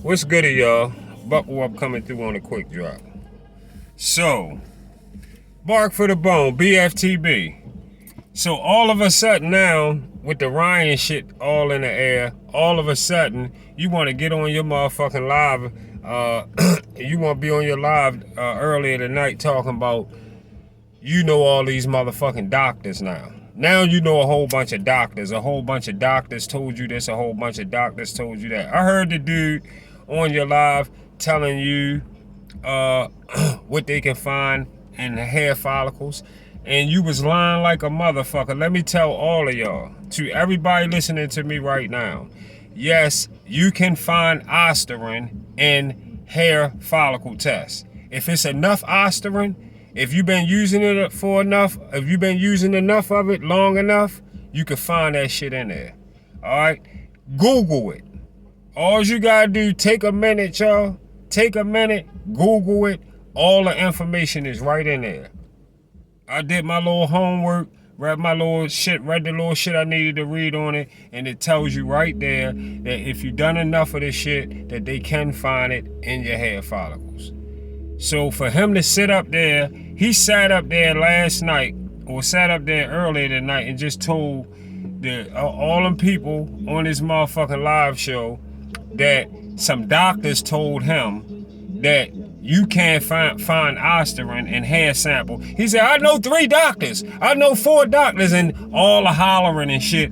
What's good, y'all? Buckle up, coming through on a quick drop. So, bark for the bone, BFTB. So all of a sudden now, with the Ryan shit all in the air, all of a sudden you want to get on your motherfucking live. You want to be on your live earlier tonight talking about all these motherfucking doctors now. Now you know a whole bunch of doctors. A whole bunch of doctors told you this. A whole bunch of doctors told you that. I heard the dude on your live telling you what they can find in the hair follicles. And you was lying like a motherfucker. Let me tell all of y'all, to everybody listening to me right now, yes, you can find ostarine in hair follicle tests. If it's enough ostarine, if you've been using it for enough, if you've been using enough of it long enough, you can find that shit in there. All right? Google it. All you gotta do, take a minute, y'all. Take a minute, Google it. All the information is right in there. I did my little homework, read the little shit I needed to read on it, and it tells you right there that if you've done enough of this shit, that they can find it in your hair follicles. So for him to sit up there, he sat up there last night, or sat up there earlier tonight, and just told all them people on this motherfucking live show that some doctors told him that you can't find ostarine in hair sample. He said, I know 3 doctors. I know 4 doctors, and all the hollering and shit.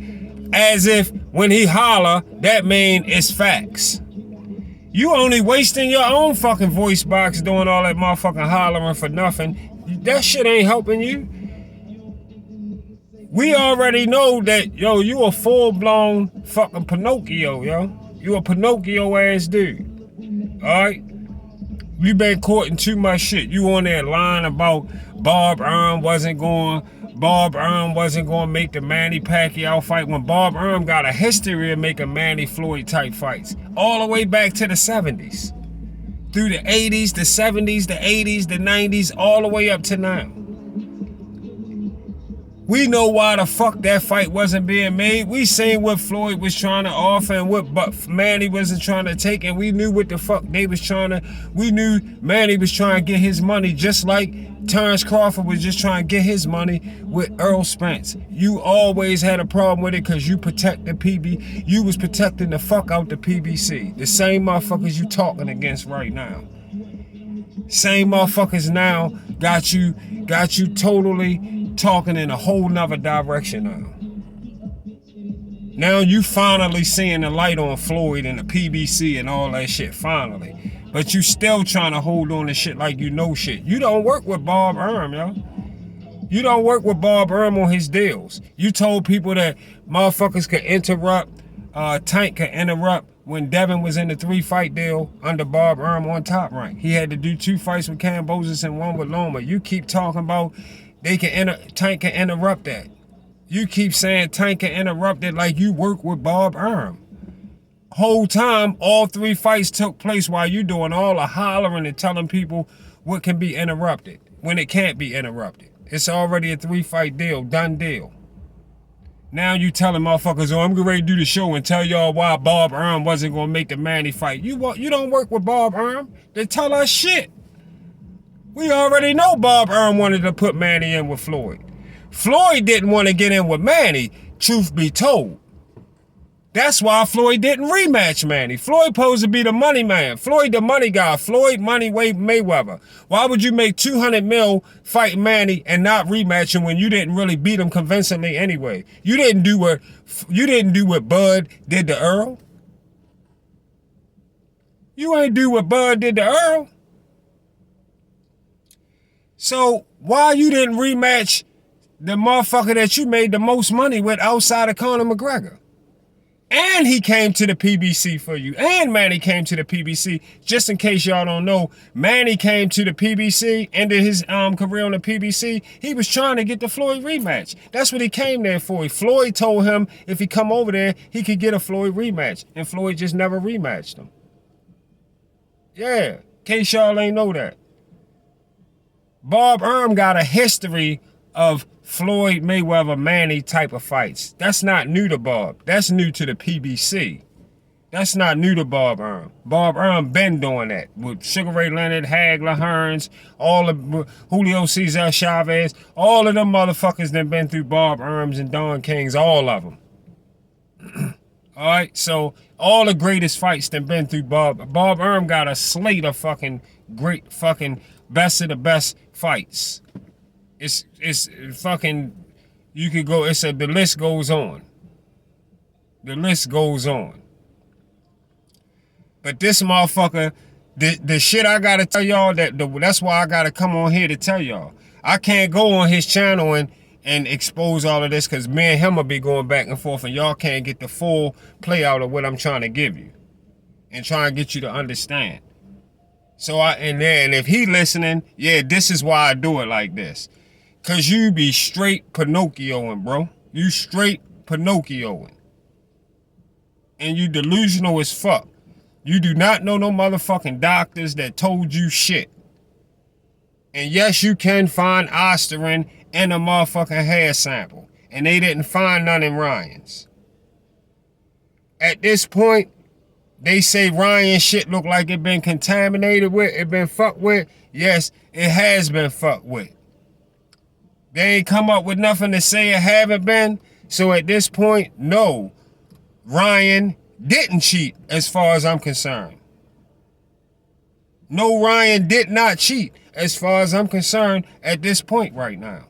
As if when he holler, that mean it's facts. You only wasting your own fucking voice box doing all that motherfucking hollering for nothing. That shit ain't helping you. We already know that, yo, you a full-blown fucking Pinocchio, yo. You a Pinocchio ass dude. Alright? You been caught in too much shit. You on that line about Bob Arum wasn't going to make the Manny Pacquiao fight, when Bob Arum got a history of making Manny Floyd type fights. All the way back to the 70s. Through the 80s, the 70s, the 80s, the 90s, all the way up to now. We know why the fuck that fight wasn't being made. We seen what Floyd was trying to offer and what Manny wasn't trying to take, and we knew what the fuck they was trying to. We knew Manny was trying to get his money, just like Terrence Crawford was just trying to get his money with Errol Spence. You always had a problem with it because you protect the PB. You was protecting the fuck out the PBC. The same motherfuckers you talking against right now. Same motherfuckers now got you totally talking in a whole nother direction now. Now you finally seeing the light on Floyd and the PBC and all that shit, finally. But you still trying to hold on to shit like you know shit. You don't work with Bob Arum, yo. You don't work with Bob Arum on his deals. You told people that motherfuckers could interrupt, Tank could interrupt when Devin was in the 3-fight deal under Bob Arum on Top Rank. He had to do 2 fights with Kambosos and 1 with Loma. You keep talking about Tank can interrupt that. You keep saying Tank can interrupt it like you work with Bob Arum. Whole time, all 3 fights took place while you doing all the hollering and telling people what can be interrupted when it can't be interrupted. It's already a 3-fight deal, done deal. Now you telling motherfuckers, oh, I'm getting ready to do the show and tell y'all why Bob Arum wasn't gonna make the Manny fight. You don't work with Bob Arum. They tell us shit. We already know Bob Arum wanted to put Manny in with Floyd. Floyd didn't want to get in with Manny, truth be told. That's why Floyd didn't rematch Manny. Floyd supposed to be the money man. Floyd the money guy. Floyd money Mayweather. Why would you make 200 mil fight Manny and not rematch him when you didn't really beat him convincingly anyway? You didn't do what Bud did to Earl. You ain't do what Bud did to Earl. So why you didn't rematch the motherfucker that you made the most money with outside of Conor McGregor? And he came to the PBC for you. And Manny came to the PBC. Just in case y'all don't know, Manny came to the PBC, ended his career on the PBC. He was trying to get the Floyd rematch. That's what he came there for. Floyd told him if he come over there, he could get a Floyd rematch. And Floyd just never rematched him. Yeah, in case y'all ain't know that. Bob Arum got a history of Floyd Mayweather Manny type of fights. That's not new to Bob. That's new to the PBC. That's not new to Bob Earl. Bob Earl been doing that with Sugar Ray Leonard, Hagler, Hearns, all of Julio Cesar Chavez, all of them motherfuckers that been through Bob Earls and Don Kings, all of them. All right, so all the greatest fights that been through Bob Earl got a slate of fucking great fucking best of the best fights. It's fucking, you could go, the list goes on. The list goes on. But this motherfucker, the shit I gotta tell y'all, that's why I gotta come on here to tell y'all. I can't go on his channel and expose all of this, because me and him will be going back and forth and y'all can't get the full play out of what I'm trying to give you and try and get you to understand. So and if he listening, yeah, this is why I do it like this. Cause you be straight Pinocchioing, bro. You straight Pinocchioing. And you delusional as fuck. You do not know no motherfucking doctors that told you shit. And yes, you can find Osterin in a motherfucking hair sample. And they didn't find none in Ryan's. At this point, they say Ryan shit look like it been contaminated with, it been fucked with. Yes, it has been fucked with. They ain't come up with nothing to say it haven't been. So at this point, no, Ryan didn't cheat as far as I'm concerned. No, Ryan did not cheat as far as I'm concerned at this point right now.